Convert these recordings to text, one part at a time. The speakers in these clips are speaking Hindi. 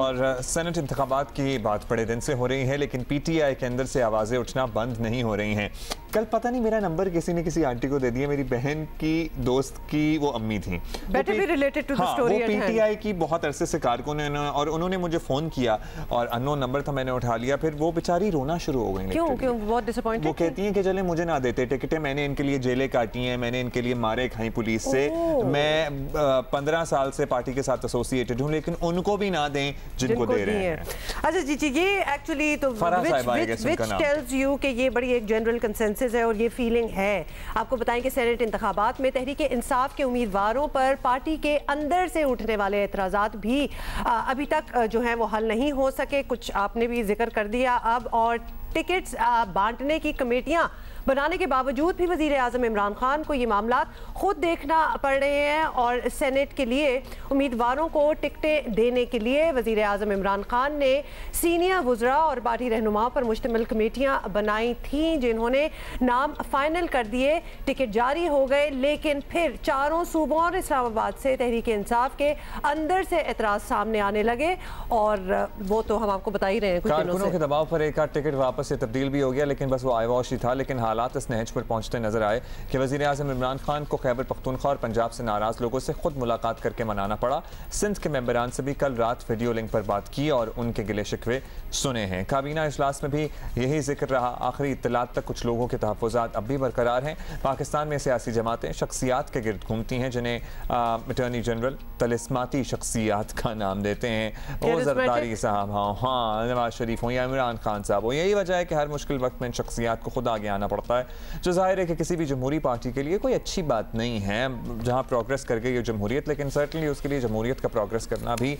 और सेनेट इंतखाबात की बात बड़े दिन से हो रही है, लेकिन पीटीआई के अंदर से आवाज़ें उठना बंद नहीं हो रही हैं। कल पता नहीं मेरा नंबर किसी ने किसी आंटी को दे दिया, मेरी बहन की दोस्त की वो अम्मी थी, वो पीटीआई की बहुत अरसे से कारकुन है और उन्होंने मुझे फ़ोन किया और अननोन नंबर था, मैंने उठा लिया। फिर वो बेचारी रोना शुरू हो गई। क्यों बहुत डिसअपॉइंटेड? वो कहती हैं कि चले मुझे ना देते टिकटें, मैंने इनके लिए जेलें काटी हैं, मैंने इनके लिए मारे खाई पुलिस से, मैं 15 साल से पार्टी के साथ एसोसिएटेड हूँ, लेकिन उनको भी ना दें जिनको दे रहे हैं। अच्छा जी, ये एक्चुअली तो which tells you कि ये बड़ी एक जनरल कंसेंसस है और ये फीलिंग है। आपको बताएं कि सेनेट इंतखाबात में तहरीक इंसाफ के उम्मीदवारों पर पार्टी के अंदर से उठने वाले एतराज़ात भी अभी तक जो है वो हल नहीं हो सके। कुछ आपने भी जिक्र कर दिया अब, और टिकट्स बांटने की कमेटियां बनाने के बावजूद भी वज़ीर आज़म इमरान खान को ये मामला खुद देखना पड़ रहे हैं और सेनेट के लिए उम्मीदवारों को टिकटें देने के लिए वज़ीर आज़म इमरान खान ने सीनियर वुज़रा और पार्टी रहनुमाओं पर मुश्तमिल कमेटियां बनाई थीं, जिन्होंने नाम फाइनल कर दिए, टिकट जारी हो गए, लेकिन फिर चारों सूबों और इस्लामाबाद से तहरीक इंसाफ के अंदर से एतराज़ सामने आने लगे और वो तो हम आपको बता ही रहे हैं। कारकुनों के दबाव पर एक आध टिकट वापस से तब्दील भी हो गया, लेकिन बस वो आयवाश ही था। लेकिन हालात इस नहज पर पहुंचते नजर आए कि वज़ीर आज़म इमरान खान को खैबर पख्तूनख्वा और पंजाब से नाराज लोगों से खुद मुलाकात करके मनाना पड़ा। सिंध के मेंबरान से भी कल रात वीडियो लिंक पर बात की और उनके गिले शिकवे सुने हैं। काबीना इजलास में भी यही जिक्र रहा। आखिरी इत्तलात तक कुछ लोगों के तहफ़्फ़ुज़ात अब भी बरकरार हैं। पाकिस्तान में सियासी जमातें शख्सियात के गिर्द घूमती हैं जिन्हें अटॉर्नी जनरल तलिस्माती शख्सियात का नाम देते हैं। वो जरदारी साहब हाँ, नवाज शरीफ हो या इमरान खान साहब हो। यही वजह है कि हर मुश्किल वक्त में इन शख्सियात को खुद आगे आना पड़ता है, जो जाहिर है कि किसी भी जमहूरी पार्टी के लिए कोई अच्छी बात नहीं है जहां प्रोग्रेस कर गई है जमहूरियत, लेकिन सर्टनली उसके लिए जमहूरियत का प्रोग्रेस करना भी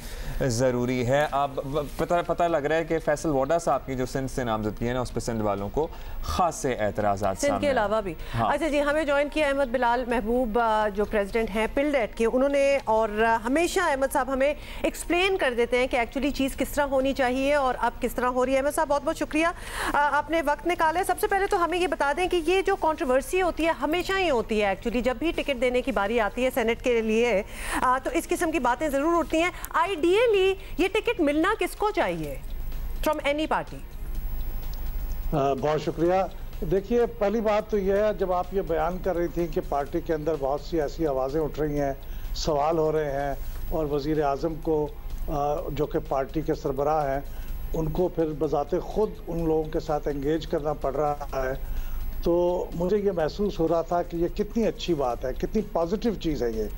ज़रूरी है। अब पता लग रहा है कि फैसल वोडा साहब की जो सिंध से नामजदगी है ना, उस पर सिंध वालों को खासे एतराज़ात सिंध के अलावा भी। हाँ। अच्छा जी, हमें ज्वाइन किया अहमद बिलाल महबूब जो प्रेसिडेंट हैं पिल्डेट के, उन्होंने और हमेशा अहमद साहब हमें एक्सप्लेन कर देते हैं कि एक्चुअली चीज़ किस तरह होनी चाहिए और अब किस तरह हो रही है। अहमद साहब बहुत बहुत शुक्रिया, आपने वक्त निकाला है। सबसे पहले तो हमें ये बता दें कि ये जो कंट्रोवर्सी होती है हमेशा ही होती है एक्चुअली, जब भी टिकट देने की बारी आती है सेनेट के लिए तो इस किस्म की बातें ज़रूर उठती हैं। आइडियली ये टिकट मिलना किसको चाहिए फ्रॉम एनी पार्टी? बहुत शुक्रिया। देखिए, पहली बात तो यह है, जब आप ये बयान कर रही थी कि पार्टी के अंदर बहुत सी ऐसी आवाज़ें उठ रही हैं, सवाल हो रहे हैं और वज़ीर आज़म को जो कि पार्टी के सरबराह हैं उनको फिर बजाते खुद उन लोगों के साथ एंगेज करना पड़ रहा है, तो मुझे ये महसूस हो रहा था कि ये कितनी अच्छी बात है, कितनी पॉजिटिव चीज़ है।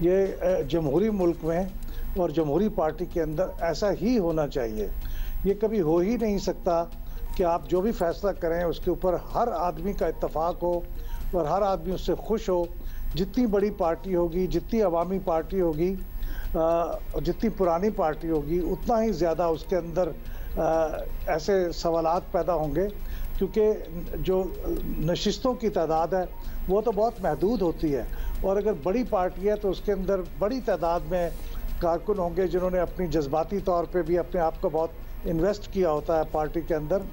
ये जमहूरी मुल्क में और जमहूरी पार्टी के अंदर ऐसा ही होना चाहिए। ये कभी हो ही नहीं सकता कि आप जो भी फैसला करें उसके ऊपर हर आदमी का इत्तेफाक हो और हर आदमी उससे खुश हो। जितनी बड़ी पार्टी होगी, जितनी अवामी पार्टी होगी, जितनी पुरानी पार्टी होगी, उतना ही ज़्यादा उसके अंदर ऐसे सवालात पैदा होंगे, क्योंकि जो नशिस्तों की तादाद है वो तो बहुत महदूद होती है और अगर बड़ी पार्टी है तो उसके अंदर बड़ी तादाद में कारकुन होंगे जिन्होंने अपनी जज्बाती तौर पे भी अपने आप को बहुत इन्वेस्ट किया होता है पार्टी के अंदर,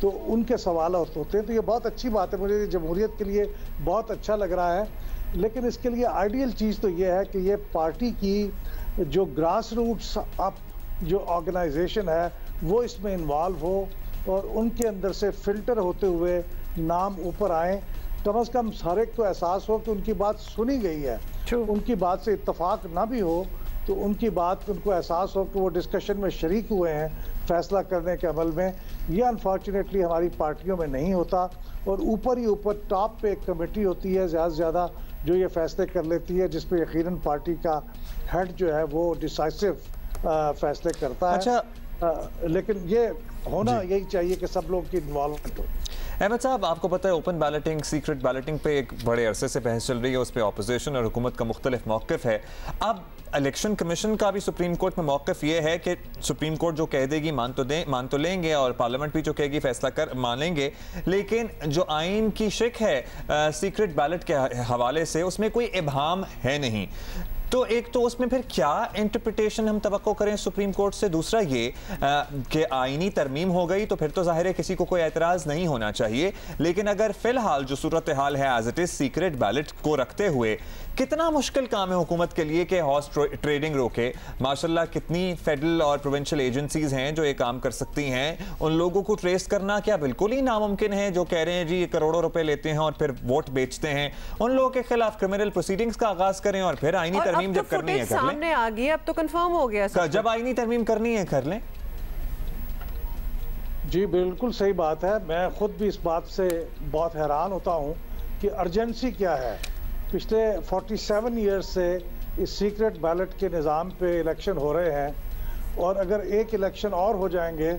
तो उनके सवाल होते हैं। तो ये बहुत अच्छी बात है, मुझे जमहूरियत के लिए बहुत अच्छा लग रहा है। लेकिन इसके लिए आइडियल चीज़ तो ये है कि ये पार्टी की जो ग्रास रूट्स अप जो ऑर्गेनाइजेशन है वो इसमें इन्वॉल्व हो और उनके अंदर से फिल्टर होते हुए नाम ऊपर आए। कम से कम हर एक को एहसास हो कि उनकी बात सुनी गई है, उनकी बात से इत्तेफाक ना भी हो तो उनकी बात उनको एहसास हो कि वो डिस्कशन में शरीक हुए हैं फैसला करने के अमल में। ये अनफॉर्चुनेटली हमारी पार्टियों में नहीं होता और ऊपर ही ऊपर टॉप पे एक कमेटी होती है ज़्यादा से ज़्यादा जो ये फैसले कर लेती है, जिस पे यकीनन पार्टी का हेड जो है वो डिसाइसिव फैसले करता है। अच्छा, लेकिन ये होना यही चाहिए कि सब लोग की इन्वॉल्वमेंट हो। अहमद साहब, आपको पता है ओपन बैलेटिंग, सीक्रेट बैलेटिंग पे एक बड़े अरसे से बहस चल रही है, उस पर अपोजिशन और हुकूमत का मुख्तलिफ मौक़िफ़ है। अब इलेक्शन कमीशन का भी सुप्रीम कोर्ट में मौक़िफ़ ये है कि सुप्रीम कोर्ट जो कह देगी मान तो लेंगे और पार्लियामेंट भी जो कहेगी फैसला कर मानेंगे, लेकिन जो आइन की शिक है सीक्रेट बैलेट के हवाले से उसमें कोई इबहाम है नहीं। तो एक तो उसमें फिर क्या इंटरप्रिटेशन हम तवक्को करें सुप्रीम कोर्ट से, दूसरा ये कि आईनी तरमीम हो गई तो फिर तो जाहिर है किसी को कोई एतराज़ नहीं होना चाहिए, लेकिन अगर फिलहाल जो सूरत हाल है as it is secret ballot को रखते हुए कितना मुश्किल काम है हुकूमत के लिए कि हॉर्स ट्रेडिंग रोके। माशाल्लाह कितनी फेडरल और प्रोविंशियल एजेंसीज हैं जो ये काम कर सकती हैं, उन लोगों को ट्रेस करना क्या बिल्कुल ही नामुमकिन है जो कह रहे हैं जी करोड़ों रुपए लेते हैं और फिर वोट बेचते हैं। उन लोगों के खिलाफ क्रिमिनल प्रोसीडिंग्स का आगाज करें और फिर आईनी तरमीम जब करनी है कर लें। आ गई, अब तो कंफर्म हो गया, जब आईनी तरमीम करनी है कर लें। जी बिल्कुल सही बात है, मैं खुद भी इस बात से बहुत हैरान होता हूँ कि अर्जेंसी क्या है। पिछले 47 ईयर्स से इस सीक्रेट बैलेट के निज़ाम पे इलेक्शन हो रहे हैं और अगर एक इलेक्शन और हो जाएंगे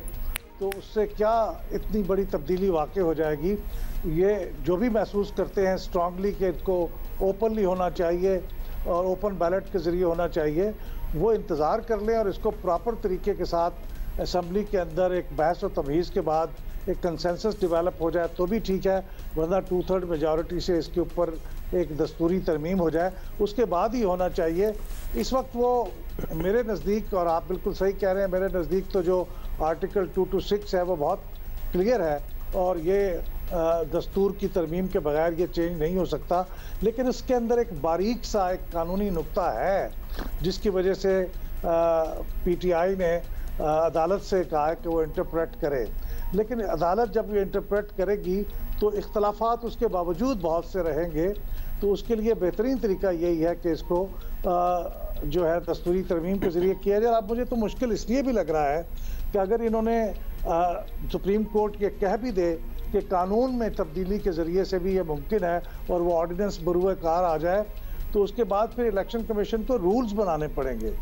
तो उससे क्या इतनी बड़ी तब्दीली वाक़ई हो जाएगी। ये जो भी महसूस करते हैं स्ट्रांगली कि इसको ओपनली होना चाहिए और ओपन बैलेट के ज़रिए होना चाहिए, वो इंतज़ार कर लें और इसको प्रॉपर तरीके के साथ असम्बली के अंदर एक बहस और तमहीज़ के बाद एक कंसेंसस डेवलप हो जाए तो भी ठीक है, वरना 2/3 मेजॉरिटी से इसके ऊपर एक दस्तूरी तरमीम हो जाए, उसके बाद ही होना चाहिए। इस वक्त वो मेरे नज़दीक, और आप बिल्कुल सही कह रहे हैं, मेरे नज़दीक तो जो आर्टिकल 226 है वो बहुत क्लियर है और ये दस्तूर की तरमीम के बगैर ये चेंज नहीं हो सकता। लेकिन इसके अंदर एक बारीक सा एक कानूनी नुक्ता है जिसकी वजह से PTI ने अदालत से कहा है कि वो इंटरप्रेट करे, लेकिन अदालत जब ये इंटरप्रेट करेगी तो इख्तलाफात उसके बावजूद बहुत से रहेंगे, तो उसके लिए बेहतरीन तरीका यही है कि इसको जो है दस्तूरी तरमीम के ज़रिए किया जाए। अब मुझे तो मुश्किल इसलिए भी लग रहा है कि अगर इन्होंने सुप्रीम कोर्ट ये कह भी दे कि कानून में तब्दीली के ज़रिए से भी ये मुमकिन है और वो ऑर्डिनेंस बरूए कार आ जाए, तो उसके बाद फिर इलेक्शन कमीशन को रूल्स बनाने पड़ेंगे।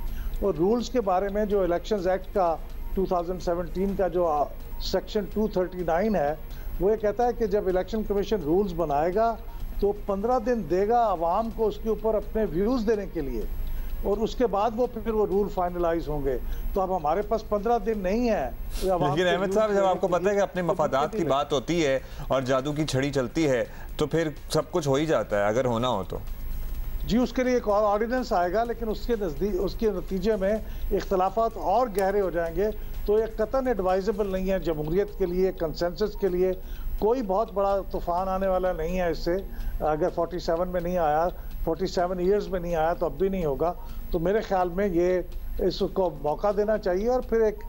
और रूल्स के बारे में जो इलेक्शंस एक्ट का 2017 का जो सेक्शन 239 है वो ये कहता है कि जब इलेक्शन कमीशन रूल्स बनाएगा तो 15 दिन देगा आवाम को उसके ऊपर अपने व्यूज़ देने के लिए और उसके बाद वो फिर वो रूल फाइनलाइज होंगे। तो अब हमारे पास 15 दिन नहीं है। लेकिन अहमद साहब, जब आपको पता है कि अपने मफादात की बात होती है और जादू की छड़ी चलती है तो फिर सब कुछ हो ही जाता है अगर होना हो तो। जी, उसके लिए एक और ऑर्डिनेंस आएगा, लेकिन उसके नज़दीक उसके नतीजे में इख्तलाफात और गहरे हो जाएंगे। तो ये कतन एडवाइजेबल नहीं है जमहूरियत के लिए, कंसेंसस के लिए। कोई बहुत बड़ा तूफ़ान आने वाला नहीं है इससे। अगर 47 में नहीं आया, 47 ईयर्स में नहीं आया तो अब भी नहीं होगा। तो मेरे ख्याल में ये इसको मौका देना चाहिए और फिर एक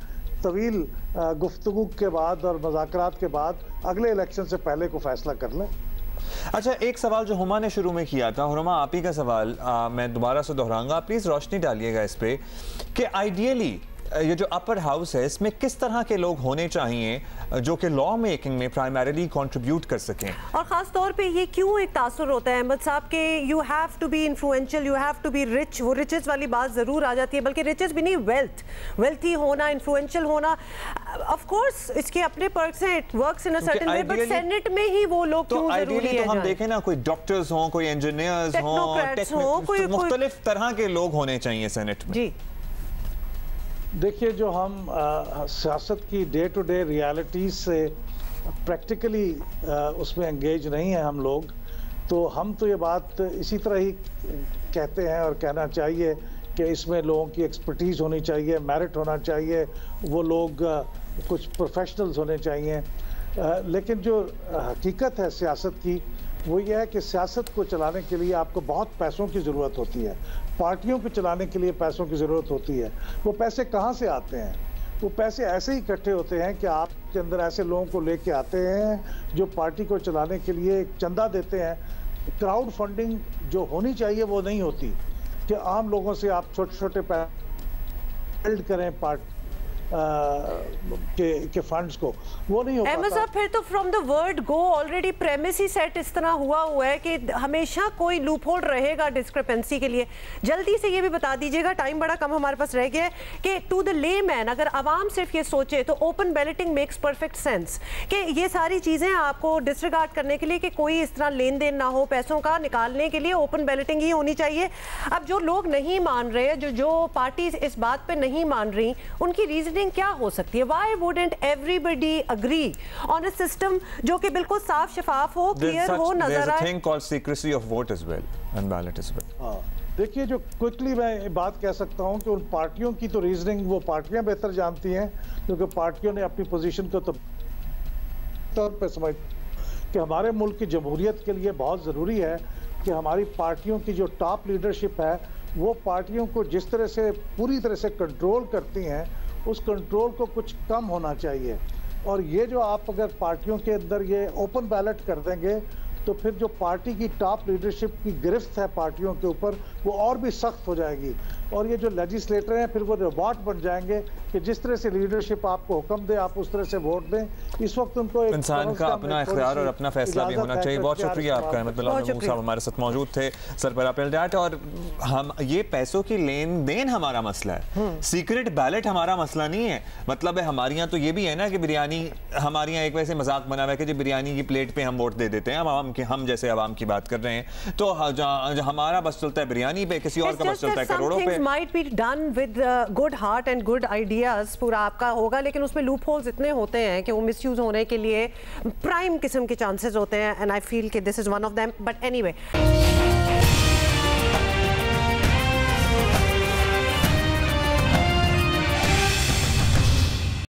तवील गुफ्तगू के बाद और मुज़ाकरात के बाद अगले इलेक्शन से पहले को फैसला कर लें। अच्छा, एक सवाल जो हुमा ने शुरू में किया था, हुमा आप ही का सवाल मैं दोबारा से दोहराऊंगा, प्लीज़ रोशनी डालिएगा इस पे कि आइडियली ये जो अपर हाउस है इसमें किस तरह के लोग होने चाहिए जो कि लॉ मेकिंग में प्राइमरीली कंट्रीब्यूट कर सकें। और ख़ास तौर पे ये क्यों एक तासुर होता है अहमद साहब के you have to be influential, you have to be rich. वो रिचेस वाली बात ज़रूर आ जाती है, बल्कि रिचेस भी नहीं, वेल्थी होना, इन्फ्लुएंशियल होना। ऑफ कोर्स इसके अपने पर्क्स हैं, it works in a certain way, but senate में ही वो लोग क्यों ज़रूरी है? तो हम देखें ना, कोई डॉक्टर्स हों, कोई इंजीनियर्स हों, कोई मुख्तलिफ तरह के लोग होने चाहिए सेनेट में। जी देखिए, जो हम सियासत की डे टू डे रियलिटीज़ से प्रैक्टिकली उसमें एंगेज नहीं है हम लोग, तो हम तो ये बात इसी तरह ही कहते हैं और कहना चाहिए कि इसमें लोगों की एक्सपर्टीज़ होनी चाहिए, मेरिट होना चाहिए, वो लोग कुछ प्रोफेशनल्स होने चाहिए। लेकिन जो हकीकत है सियासत की वो ये है कि सियासत को चलाने के लिए आपको बहुत पैसों की ज़रूरत होती है, पार्टियों को चलाने के लिए पैसों की ज़रूरत होती है। वो पैसे कहाँ से आते हैं? वो पैसे ऐसे ही इकट्ठे होते हैं कि आपके अंदर ऐसे लोगों को लेके आते हैं जो पार्टी को चलाने के लिए चंदा देते हैं। क्राउड फंडिंग जो होनी चाहिए वो नहीं होती कि आम लोगों से आप छोटे छोटे बिल्ड करें पार्टी के फंड्स को, वो नहीं हो पाता। अहमद साहब, फिर तो from the word go already premise he set इस तरह हुआ है कि हमेशा कोई लूप होल रहेगा डिस्क्रिपेंसी के लिए। जल्दी से ये भी बता दीजिएगा, टाइम बड़ा कम हमारे पास रह गया है, कि टू द ले मैन अगर आवाम सिर्फ ये सोचे तो open balloting makes perfect sense कि ये सारी चीज़ें आपको डिसरिगार्ड करने के लिए कि कोई इस तरह लेन देन ना हो पैसों का, निकालने के लिए ओपन बैलेटिंग ही होनी चाहिए। अब जो लोग नहीं मान रहे, जो पार्टी इस बात पर नहीं मान रही, उनकी रीजनिंग क्या हो सकती है? Why wouldn't everybody agree on a system जो कि बिल्कुल साफ शफाफ हो, क्लियर हो, नजर आए? There's a thing called secrecy of vote as well and ballot as well. देखिए, जो क्विकली मैं बात कह सकता हूं कि उन पार्टियों की तो रीजनिंग वो पार्टियां बेहतर जानती हैं, क्योंकि पार्टियों ने अपनी पोजीशन को तो तौर पर समझ कि हमारे मुल्क की जमहूरियत के लिए बहुत ज़रूरी है कि हमारी पार्टियों की जो टॉप लीडरशिप है वो पार्टियों को जिस तरह से पूरी तरह से कंट्रोल करती हैं, उस कंट्रोल को कुछ कम होना चाहिए। और ये जो आप अगर पार्टियों के अंदर ये ओपन बैलेट कर देंगे तो फिर जो पार्टी की टॉप लीडरशिप की गिरफ्त है पार्टियों के ऊपर वो और भी सख्त हो जाएगी। और ये जो लेजिस्लेटर हैं फिर वो रोबोट बन जाएंगे कि जिस तरह से लीडरशिप आपको हुक्म दे आप उस तरह से वोट दें। इस वक्त उनको इंसान का अपना इख्तियार और अपना फैसला भी होना चाहिए। बहुत शुक्रिया आपका अहमद मूसा हमारे साथ मौजूद थे, सरबराह पेल्डाट। और हम ये पैसों की लेन देन हमारा मसला है, सीक्रेट बैलेट हमारा मसला नहीं है। मतलब है हमारे यहाँ तो ये भी है ना कि बिरयानी, हमारे यहाँ एक वैसे मजाक बना हुआ है कि जो बिरयानी की प्लेट पे हम वोट दे देते हैं, हम जैसे आवाम की बात कर रहे हैं, तो हमारा बस चलता है बिरयानी पे, किसी और का बस चलता है करोड़ों पे। might be done with good heart and good ideas, पूरा आपका होगा, लेकिन उसमें लूप होल्स इतने होते हैं कि वो मिसयूज होने के लिए प्राइम किस्म के चांसेस होते हैं, एंड आई फील कि this is one of them. But anyway